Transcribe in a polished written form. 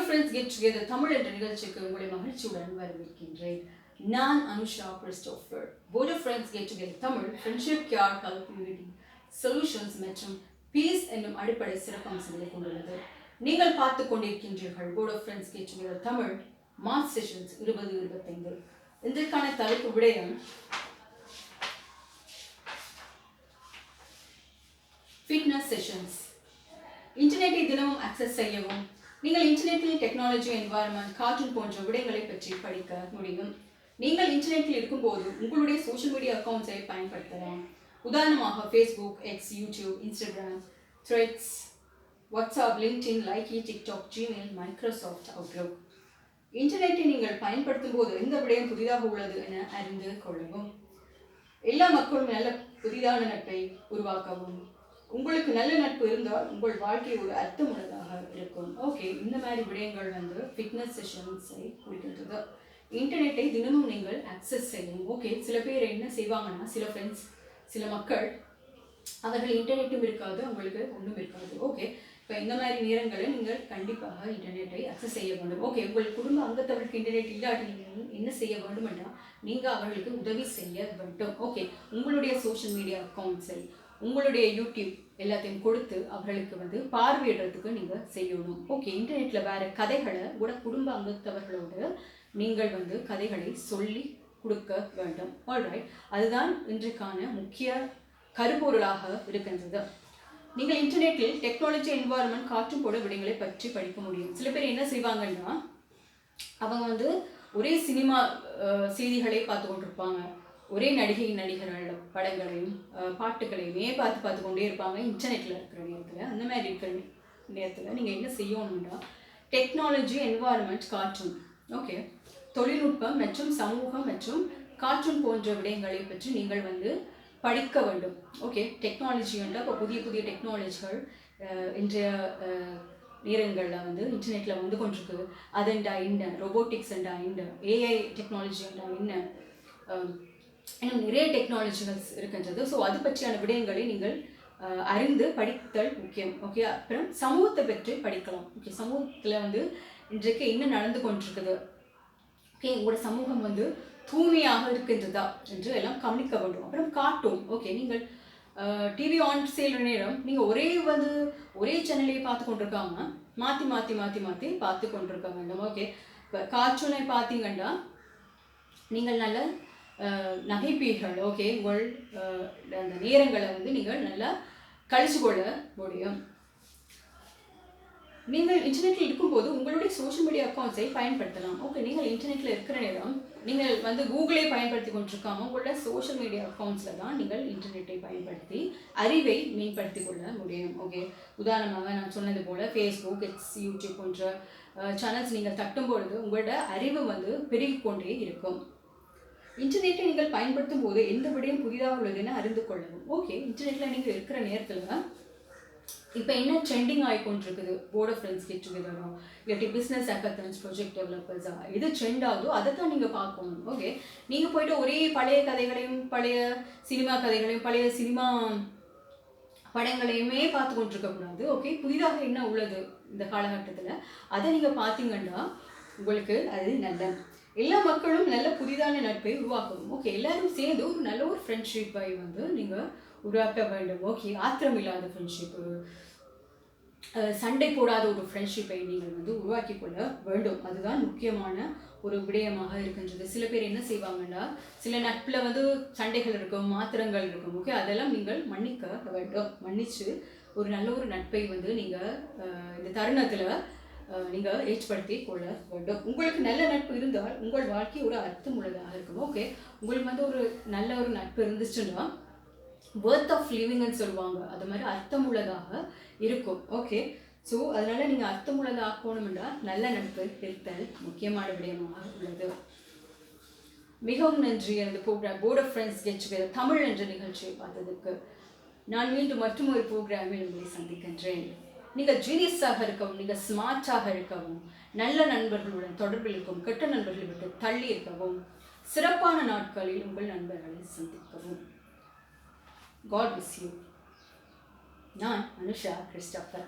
friends get together Tamil என்ற நிகழ்ச்சிக்கு உங்களை மகிழ்ச்சியுடன் வரவேற்கின்றேன். நான் Anusha Christopher. Board of Friends get together Tamil friendship care help unity solutions மற்றும் peace என்னும் அடிப்படை சிறப்பம்சங்களை கொண்டுள்ளது. நீங்கள் பார்த்து கொண்டிருக்கின்றீர்கள் Board of Friends get together Tamil March sessions 2025. இதற்கான தலைப்பு விடயம் ஃபிட்னஸ் செஷன்ஸ். இன்டர்நெட்டை தினமும் அக்சஸ் செய்யவும் நீங்கள் இன்டர்நெட்டில் டெக்னாலஜி என்வாயர்மெண்ட் கார்ட்டூன் போன்ற விடயங்களை பற்றி படிக்க முடியும். நீங்கள் இன்டர்நெட்டில் இருக்கும்போது உங்களுடைய சோஷியல் மீடியா அக்கௌண்ட்ஸை பயன்படுத்தலாம். உதாரணமாக Facebook, X, YouTube, Instagram, Threads, WhatsApp, LinkedIn, Likee, TikTok, Gmail, Microsoft Outlook. இன்டர்நெட்டை நீங்கள் பயன்படுத்தும் போது எந்த விடயம் புதிதாக உள்ளது என அறிந்து கொள்ளவும். எல்லா மக்களும் நல்ல புதிதான நட்பை உருவாக்கவும். உங்களுக்கு நல்ல நட்பு இருந்தால் உங்கள் வாழ்க்கை ஒரு அர்த்தமுள்ளதாக இருக்கும். ஓகே, இந்த மாதிரி விடயங்கள் ஃபிட்னஸ் செஷன்ஸை குறிக்கின்றது. இன்டர்நெட்டை தினமும் நீங்கள் அக்சஸ் செய்யணும். ஓகே, சில பேர் என்ன செய்வாங்கன்னா, சில ஃப்ரெண்ட்ஸ், சில மக்கள் அவர்கள் இன்டர்நெட்டும் இருக்காது, அவங்களுக்கு ஒன்றும் இருக்காது. ஓகே, இப்போ இந்த மாதிரி நேரங்களில் நீங்கள் கண்டிப்பாக இன்டர்நெட்டை அக்சஸ் செய்ய வேண்டும். ஓகே, உங்கள் குடும்ப அங்கத்தவர்களுக்கு இன்டர்நெட் இல்லாட்டி நீங்கள் என்ன செய்ய வேண்டும் என்றால் நீங்கள் அவர்களுக்கு உதவி செய்ய வேண்டும். ஓகே, உங்களுடைய சோஷியல் மீடியா அக்கௌண்ட்ஸை, உங்களுடைய யூடியூப் எல்லாத்தையும் கொடுத்து அவர்களுக்கு பார்வையிடுறதுக்கு நீங்கள் செய்யணும். ஓகே, இன்டர்நெட்டில் வேறு கதைகளை கூட குடும்ப அங்கத்தவர்களோடு நீங்கள் கதைகளை சொல்லி கொடுக்க வேண்டும். ஆல்ரைட், அதுதான் இன்றைக்கான முக்கிய கருப்பொருளாக இருக்கின்றது. நீங்கள் இன்டர்நெட்டில் டெக்னாலஜி என்வாயர்மெண்ட் காற்றும் போட விடயங்களை பற்றி படிக்க முடியும். சில பேர் என்ன செய்வாங்கன்னா, அவங்க ஒரே சினிமா செய்திகளை பார்த்து கொண்டிருப்பாங்க, ஒரே நடிகர்கள் படங்களையும் பாட்டுகளையுமே பார்த்து கொண்டே இருப்பாங்க இன்டர்நெட்டில் இருக்கிற நேரத்தில். அந்த மாதிரி இருக்கிற நேரத்தில் நீங்கள் என்ன செய்யணும்னா, டெக்னாலஜி என்வாயர்மெண்ட் கார்ட்டூன், ஓகே, தொழில்நுட்பம் மற்றும் சமூகம் மற்றும் கார்ட்டூன் போன்ற விடயங்களை பற்றி நீங்கள் படிக்க வேண்டும். ஓகே, டெக்னாலஜி என்றால் இப்போ புதிய புதிய டெக்னாலஜிகள் இன்றைய நேரங்களில் இன்டர்நெட்டில் கொண்டிருக்கு. அதெண்டா என்ன, ரோபோட்டிக்ஸ் என்றா என்ன, ஏஐ டெக்னாலஜி என்றா என்ன, இன்னும் நிறைய டெக்னாலஜிகள்ஸ் இருக்கின்றது. ஸோ அது பற்றியான விடயங்களை நீங்கள் அறிந்து படித்தல் முக்கியம். ஓகே, அப்புறம் சமூகத்தை பற்றி படிக்கலாம். ஓகே, சமூகத்தில் இன்றைக்கு என்ன நடந்து கொண்டிருக்குது, ஓகே, உங்களோட சமூகம் தூய்மையாக இருக்கின்றதா என்று எல்லாம் கவனிக்க வேண்டும். அப்புறம் கார்ட்டூன், ஓகே, நீங்கள் டிவி ஆன் செய்கிற நேரம் நீங்கள் ஒரே சேனலையே பார்த்து கொண்டிருக்காங்க, மாற்றி மாற்றி மாற்றி மாற்றி பார்த்து கொண்டிருக்க வேண்டும். ஓகே, இப்போ கார்ட்டூனை பார்த்தீங்கன்னா நீங்கள் நல்ல நகைப்பீர்கள். ஓகே, உங்கள் அந்த நேரங்களை நீங்கள் நல்லா கழிச்சு கொள்ள முடியும். நீங்கள் இன்டர்நெட்டில் இருக்கும்போது உங்களுடைய சோஷியல் மீடியா அக்கௌண்ட்ஸை பயன்படுத்தலாம். ஓகே, நீங்கள் இன்டர்நெட்டில் இருக்கிற நேரம் நீங்கள் கூகுளை பயன்படுத்தி கொண்டிருக்காம உங்களோட சோஷியல் மீடியா அக்கௌண்ட்ஸில் தான் நீங்கள் இன்டர்நெட்டை பயன்படுத்தி அறிவை மேம்படுத்தி கொள்ள முடியும். ஓகே, உதாரணமாக நான் சொன்னது போல் ஃபேஸ்புக், எக்ஸ், யூடியூப் போன்ற சேனல்ஸ் நீங்கள் தட்டும் பொழுது உங்களோட அறிவு பெருகிக்கொண்டே இருக்கும். இன்டர்நெட்டை நீங்கள் பயன்படுத்தும் போது எந்த விடயம் புதிதாக உள்ளதுன்னு அறிந்து கொள்ளவும். ஓகே, இன்டர்நெட்டில் நீங்கள் இருக்கிற நேரத்தில் இப்போ என்ன ட்ரெண்டிங் ஆகிக்கொண்டிருக்குது, போர்ட் ஆஃப் ஃப்ரெண்ட்ஸ் கெட் டுகெதரோ இல்லாட்டி பிஸ்னஸ் ஹேக்கத்தான்ஸ், ப்ராஜெக்ட் டெவலப்பர்ஸா, எது ட்ரெண்ட் ஆகுதோ அதை தான் நீங்கள் பார்க்கணும். ஓகே, நீங்கள் போய்ட்டு ஒரே பழைய கதைகளையும் பழைய சினிமா கதைகளையும் பழைய சினிமா படங்களையுமே பார்த்து கொண்டிருக்கக்கூடாது. ஓகே, புதிதாக என்ன உள்ளது இந்த காலகட்டத்தில் அதை நீங்கள் பார்த்தீங்கன்னா உங்களுக்கு அது நல்ல. எல்லா மக்களும் நல்ல புதிதான நட்பை உருவாக்கணும். ஓகே, எல்லாரும் சேர்ந்து ஒரு நல்ல ஒரு ஃப்ரெண்ட்ஷிப்பை நீங்கள் உருவாக்க வேண்டும். ஓகே, ஆத்திரம் இல்லாத ஃப்ரெண்ட்ஷிப்பு, சண்டை போடாத ஒரு ஃப்ரெண்ட்ஷிப்பை நீங்கள் உருவாக்கி கொள்ள வேண்டும். அதுதான் முக்கியமான ஒரு விடயமாக இருக்கின்றது. சில பேர் என்ன செய்வாங்கன்னா, சில நட்பில் சண்டைகள் இருக்கும், மாத்திரங்கள் இருக்கும். ஓகே, அதெல்லாம் நீங்கள் மன்னிக்க வேண்டும். மன்னித்து ஒரு நல்ல ஒரு நட்பை நீங்கள் இந்த தருணத்தில் நீங்கள் ஏற்படுத்தி கொள்ள வேண்டும். உங்களுக்கு நல்ல நட்பு இருந்தால் உங்கள் வாழ்க்கை ஒரு அர்த்தம் உள்ளதாக இருக்கும். ஓகே, உங்களுக்கு ஒரு நல்ல ஒரு நட்பு இருந்துச்சுன்னா வேர்த் ஆஃப் லிவிங்னு சொல்லுவாங்க, அது மாதிரி அர்த்தம் உள்ளதாக இருக்கும். ஓகே, ஸோ அதனால் நீங்கள் அர்த்தம் உள்ளதாக ஆக்கணும்னா நல்ல நட்பு இருத்தல் முக்கியமான விடயமாக உள்ளது. மிகவும் நன்றி எனது programme board of friends get together Tamil என்ற நிகழ்ச்சியை பார்த்ததுக்கு. நான் மீண்டும் மற்றும் ஒரு ப்ரோக்ராமில் உங்களை சந்திக்கின்றேன். நீங்கள் ஜீனியஸாக இருக்கவும், நீங்கள் ஸ்மார்ட்டாக இருக்கவும், நல்ல நண்பர்களுடன் தொடர்பில் இருக்கவும், கெட்ட நண்பர்களை விட்டு தள்ளி இருக்கவும், சிறப்பான நாட்களில் உங்கள் நண்பர்களை சந்திக்கவும். God bless you. நான் அனுஷா கிறிஸ்டோபர்.